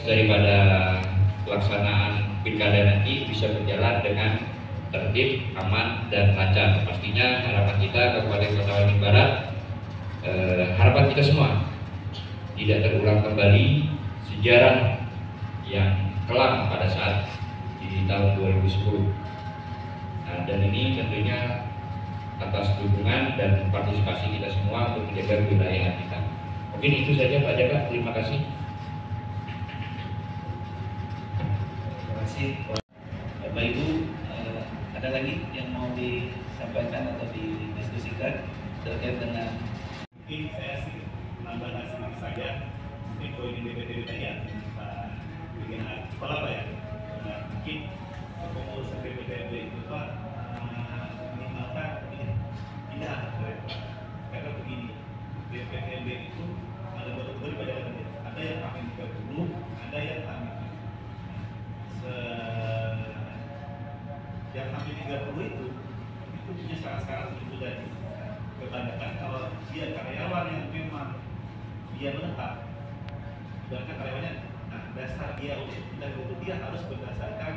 daripada pelaksanaan pilkada nanti bisa berjalan dengan tertib, aman, dan lancar. Pastinya harapan kita Kabupaten Kota Waringin Barat, harapan kita semua tidak terulang kembali sejarah yang kelam pada saat di tahun 2010. Nah, dan ini tentunya atas dukungan dan partisipasi kita semua untuk menjaga wilayah kita. Mungkin itu saja Pak Jaka, terima kasih. Terima kasih Bapak Ibu. Ada lagi yang mau disampaikan atau didiskusikan terkait dengan mungkin saya sih menambah sedikit saja, mungkin poin DPD ya Pak bikin kepala Pak ya. Nah, mungkin kepengurusan DPD itu Pak minimalkan tidak karena begini, DPD itu ada berbeda-beda, ada yang kami 30, ada yang kami yang kami 30 itu punya syarat-syarat itu tadi. Kebanyakan kalau dia karyawan yang memang dia menetap, sedangkan karyawannya, nah dasar dia untuk pindah itu dia harus berdasarkan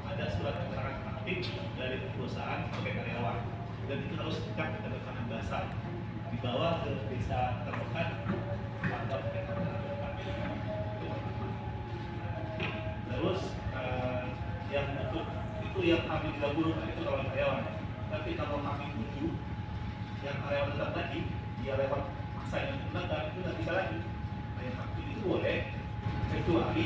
ada surat keterangan aktif dari perusahaan sebagai karyawan, dan itu harus dekat dengan keterangan dasar dibawa ke desa terdekat atau terus yang untuk itu yang kami 30 itu kalau karyawan, tapi kalau kami 7 yang karyawan tetap tadi dia lewat masa yang menetap itu nggak bisa lagi. Nah, yang aktif itu boleh kecuali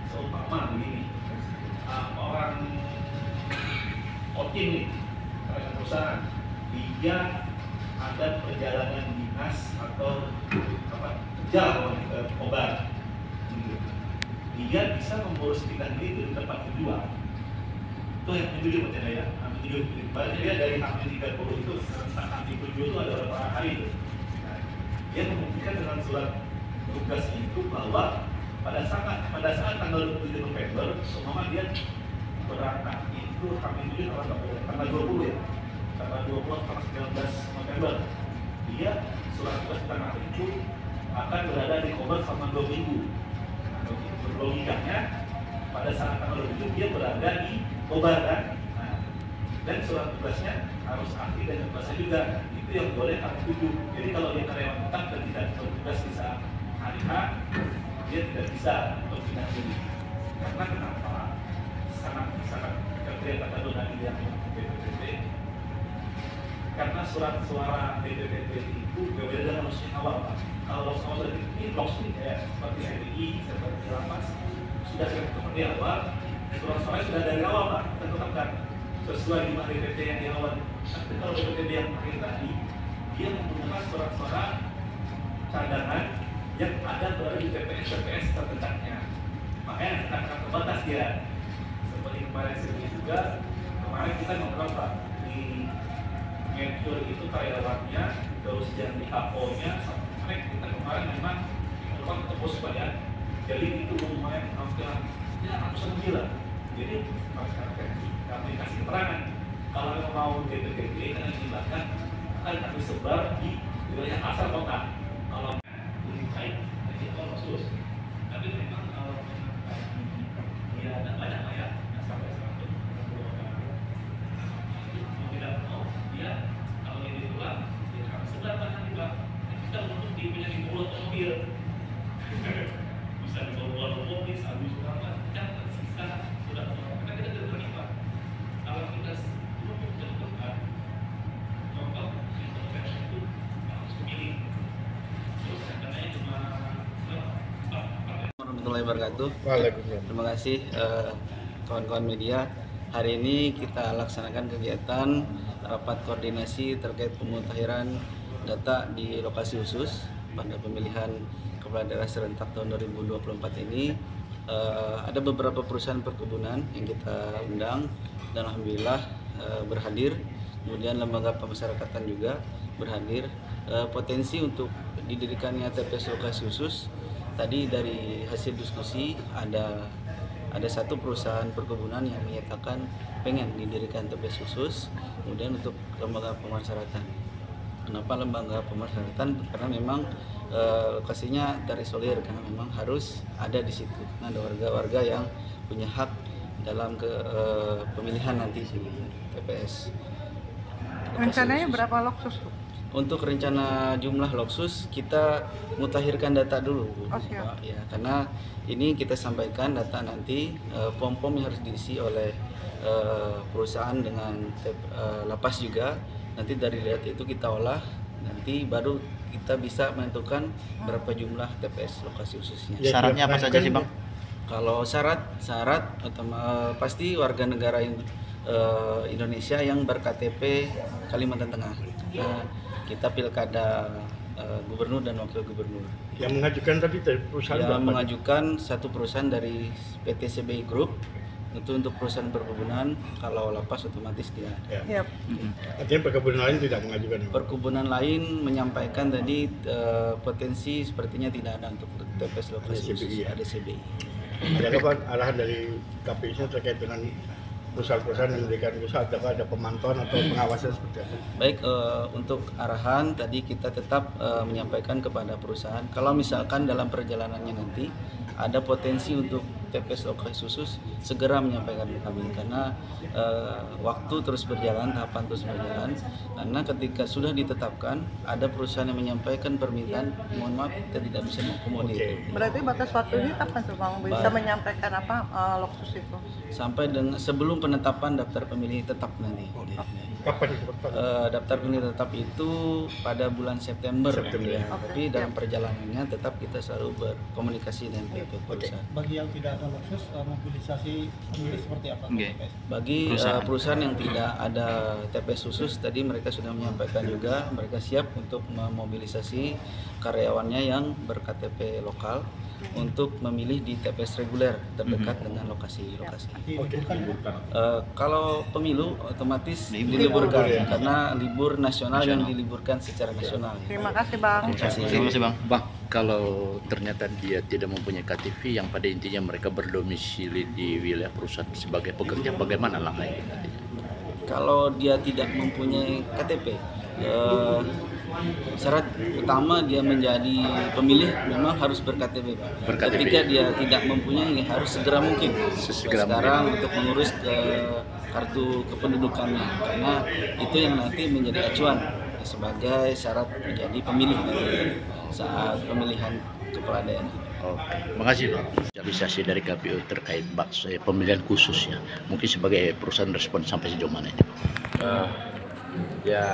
seumpama begini, orang outing nih karyawan perusahaan, dia ada perjalanan dinas atau kerja ke obat, dia bisa mengurus pindah diri di tempat tujuan. Itu yang menjadi percaya ya, Berarti dia dari hampir 30 itu hampir 7 itu ada berapa hari itu. Nah, dia membuktikan dengan surat tugas itu bahwa pada saat tanggal 27 November, semua dia berangkat itu hampir 7 tanggal 20 ya, tanggal 20 tanggal 19 November. Dia surat tugas tanggal itu akan berada di Kobar selama 2 minggu. Logikanya pada saat tanggal 27 dia berada di Kobar kan. Dan surat tugasnya harus aktif dan berkuasa juga. Itu yang boleh kami tuju. Jadi kalau dia karyawan tetap dan tidak bertugas di saat hari H, dia tidak bisa untuk pindah diri. Karena kenapa? Sangat kelihatan tadi yang BPPT. Karena surat suara BPPT itu berbeda dengan lossing awal, Pak. Kalau loss awal ini loss ini kayak seperti CDI, seperti lapas sudah seperti awal. Surat suara sudah dari awal, Pak. Kita tetapkan sesuai dengan DPT yang di awal. Tapi kalau DPT yang akhir tadi, dia menggunakan surat-suara cadangan yang ada berada di TPS terdekatnya. Makanya sangat terbatas dia. Seperti kemarin sini juga, kemarin kita ngobrol Pak, di Medsur itu karyawannya, terus yang di HO-nya, sampai kita kemarin memang ketemu Pak ya. Jadi itu lumayan hampir ya ratusan gila. Jadi kami kasih keterangan kalau mau DPD karena dilibatkan akan kami sebar di wilayah asal kota. Kalau lebih baik jadi kalau khusus, tapi memang kalau dia ada banyak ya sampai 100 tidak mau dia kalau ini pulang dia akan sebar bahkan juga kita untuk punya di mulut mobil bisa di bawah mobil habis berapa jam tersisa sudah kita tidak terlibat. Kalau kita belum menentukan contoh itu harus memilih. Terus katanya cuma warahmatullahi wabarakatuh. Waalaikumsalam. Terima kasih kawan-kawan media. Hari ini kita laksanakan kegiatan rapat koordinasi terkait pemutahiran data di lokasi khusus pada pemilihan kepala daerah serentak tahun 2024 ini. Ada beberapa perusahaan perkebunan yang kita undang dan alhamdulillah berhadir. Kemudian lembaga pemasyarakatan juga berhadir. Potensi untuk didirikannya TPS lokasi khusus tadi dari hasil diskusi ada satu perusahaan perkebunan yang menyatakan pengen didirikan TPS khusus. Kemudian untuk lembaga pemasyarakatan. Kenapa lembaga pemasyarakatan? Karena memang lokasinya terisolir, karena memang harus ada di situ. Karena ada warga-warga yang punya hak dalam pemilihan nanti di TPS. Rencananya berapa loksus? Untuk rencana jumlah loksus kita mutakhirkan data dulu, Oh, siap. Pak. Ya, karena ini kita sampaikan data nanti pom-pom yang harus diisi oleh perusahaan dengan lapas juga. Nanti dari data itu kita olah, nanti baru kita bisa menentukan berapa jumlah TPS lokasi khususnya. Syaratnya apa saja sih, Bang? Kalau syarat pasti warga negara Indonesia yang berKTP Kalimantan Tengah. Karena kita pilkada gubernur dan wakil gubernur. Yang mengajukan tadi dari perusahaan Yang berapa? mengajukan satu perusahaan dari PT CBI Group. Itu untuk perusahaan perkebunan, kalau lapas otomatis dia ada. Ya. Yap. Artinya perkebunan lain tidak mengajukan. Perkebunan lain menyampaikan tadi potensi sepertinya tidak ada untuk TPS lokasi Ada khusus, CBI ya? ada CBI. Adakah Pak arahan dari KPI terkait dengan perusahaan-perusahaan yang memberikan usaha, apakah ada pemantauan atau pengawasan seperti apa? Baik, untuk arahan tadi kita tetap menyampaikan kepada perusahaan kalau misalkan dalam perjalanannya nanti ada potensi untuk TPS lokasi khusus, segera menyampaikan ke kami karena waktu terus berjalan, tahapan terus berjalan. Karena ketika sudah ditetapkan ada perusahaan yang menyampaikan permintaan, mohon maaf kita tidak bisa mengakomodir. Oke. Berarti batas waktunya kapan tuh Bang bisa menyampaikan apa loksus itu? Sampai dengan sebelum penetapan daftar pemilih tetap nanti. Kapan itu Pak? Daftar pemilih tetap itu pada bulan September, September. ya. Oke, Tapi dalam perjalanannya tetap kita selalu berkomunikasi dengan pihak perusahaan. Bagi yang tidak ada loksus, mobilisasi pemilih seperti apa? Oke. Bagi perusahaan yang tidak ada TPS khusus, tadi mereka sudah menyampaikan juga mereka siap untuk memobilisasi karyawannya yang berKTP lokal untuk memilih di TPS reguler terdekat dengan lokasi-lokasi. Kalau pemilu otomatis diliburkan ya? karena libur nasional yang diliburkan secara nasional. Terima kasih Bang. Terima kasih, Bang. Bang, kalau ternyata dia tidak mempunyai KTP yang pada intinya mereka berdomisili di wilayah perusahaan sebagai pekerja, bagaimana langkahnya? Kalau dia tidak mempunyai KTP, syarat utama dia menjadi pemilih memang harus berKTP, Pak. BerKTP. Ketika dia tidak mempunyai harus segera mungkin. Sesegera Sekarang untuk mengurus ke kartu kependudukannya, karena itu yang nanti menjadi acuan sebagai syarat menjadi pemilih nanti saat pemilihan kepala daerah. Oke, makasih Pak. Realisasi dari KPU terkait pemilihan khusus ya, mungkin sebagai perusahaan respon sampai sejauh mana ini? Ya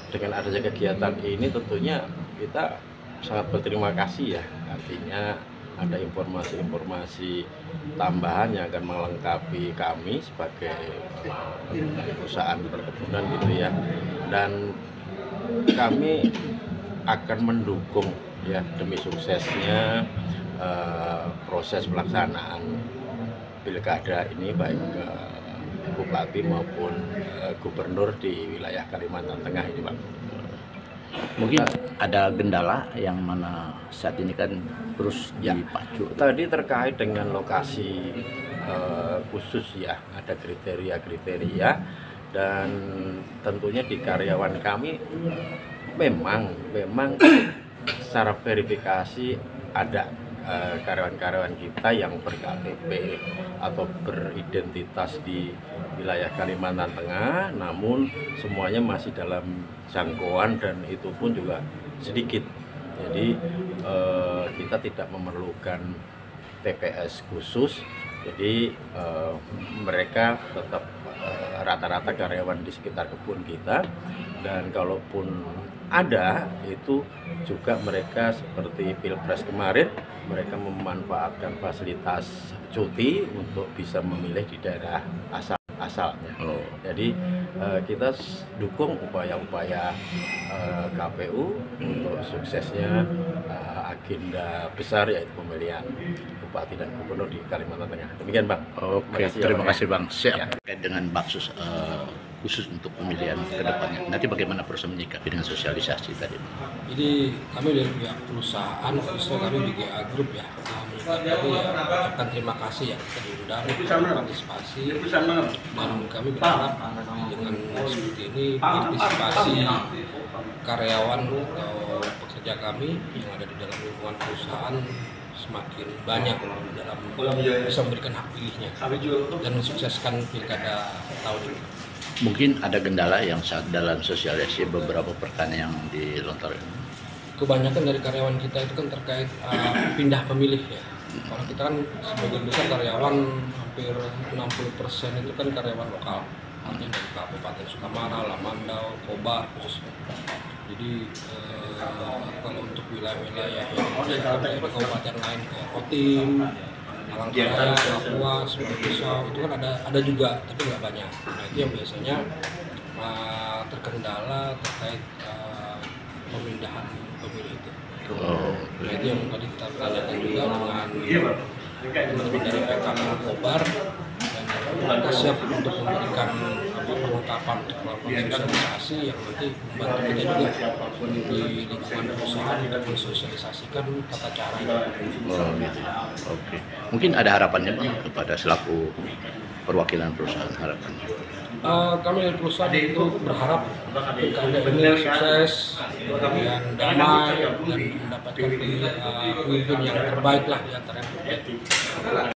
dengan adanya kegiatan ini tentunya kita sangat berterima kasih ya, artinya ada informasi-informasi tambahan yang akan melengkapi kami sebagai perusahaan perkebunan gitu ya, dan kami akan mendukung ya demi suksesnya proses pelaksanaan pilkada ini baik bupati maupun gubernur di wilayah Kalimantan Tengah ini, Pak. Mungkin ada kendala yang mana saat ini kan terus dipacu. Tadi terkait dengan lokasi khusus ya, ada kriteria-kriteria dan tentunya di karyawan kami memang secara verifikasi ada karyawan-karyawan kita yang berKTP atau beridentitas di wilayah Kalimantan Tengah, namun semuanya masih dalam jangkauan dan itu pun juga sedikit. Jadi kita tidak memerlukan TPS khusus, jadi mereka tetap rata-rata karyawan di sekitar kebun kita, dan kalaupun ada itu juga mereka seperti Pilpres kemarin mereka memanfaatkan fasilitas cuti untuk bisa memilih di daerah asalnya. Jadi kita dukung upaya-upaya KPU untuk suksesnya agenda besar yaitu pemilihan bupati dan gubernur di Kalimantan Tengah. Demikian Bang. Oke, terima kasih Bang. Siap. Terkait dengan baksus khusus untuk pemilihan ke depannya. Nanti bagaimana perusahaan menyikapi dengan sosialisasi tadi? Jadi kami dari pihak perusahaan, khususnya kami di GA Group ya, mengucapkan terima kasih ya kita diundang partisipasi, dan kami berharap dengan seperti ini partisipasi karyawan atau pekerja kami yang ada di dalam lingkungan perusahaan semakin banyak dalam bisa memberikan hak pilihnya dan mensukseskan pilkada tahun ini. Mungkin ada kendala yang saat dalam sosialisasi beberapa pertanyaan yang dilontarkan. Kebanyakan dari karyawan kita itu kan terkait pindah pemilih ya. Kalau kita kan sebagian besar karyawan hampir 60% itu kan karyawan lokal, artinya dari Kabupaten Sukamara, Lamandau, Kobar khususnya. Jadi kalau untuk wilayah-wilayah yang dari kabupaten lain kayak Kotim, Palangkaraya, Papua, Pisau itu kan ada juga, tapi nggak banyak. Nah itu yang biasanya terkendala terkait pemindahan pemilih itu. Nah itu yang tadi kita tanyakan juga dengan teman-teman dari PKM Kobar, dan kita siap untuk memberikan perlengkapan untuk melakukan sosialisasi yang nanti membantu kita juga di lingkungan perusahaan untuk mensosialisasikan tata caranya. Gitu. Oke. Mungkin ada harapannya Bang kepada selaku perwakilan perusahaan, harapannya? Kami dari perusahaan itu berharap pilkada ini sukses, kemudian damai, dan mendapatkan pemimpin yang terbaik lah di antara yang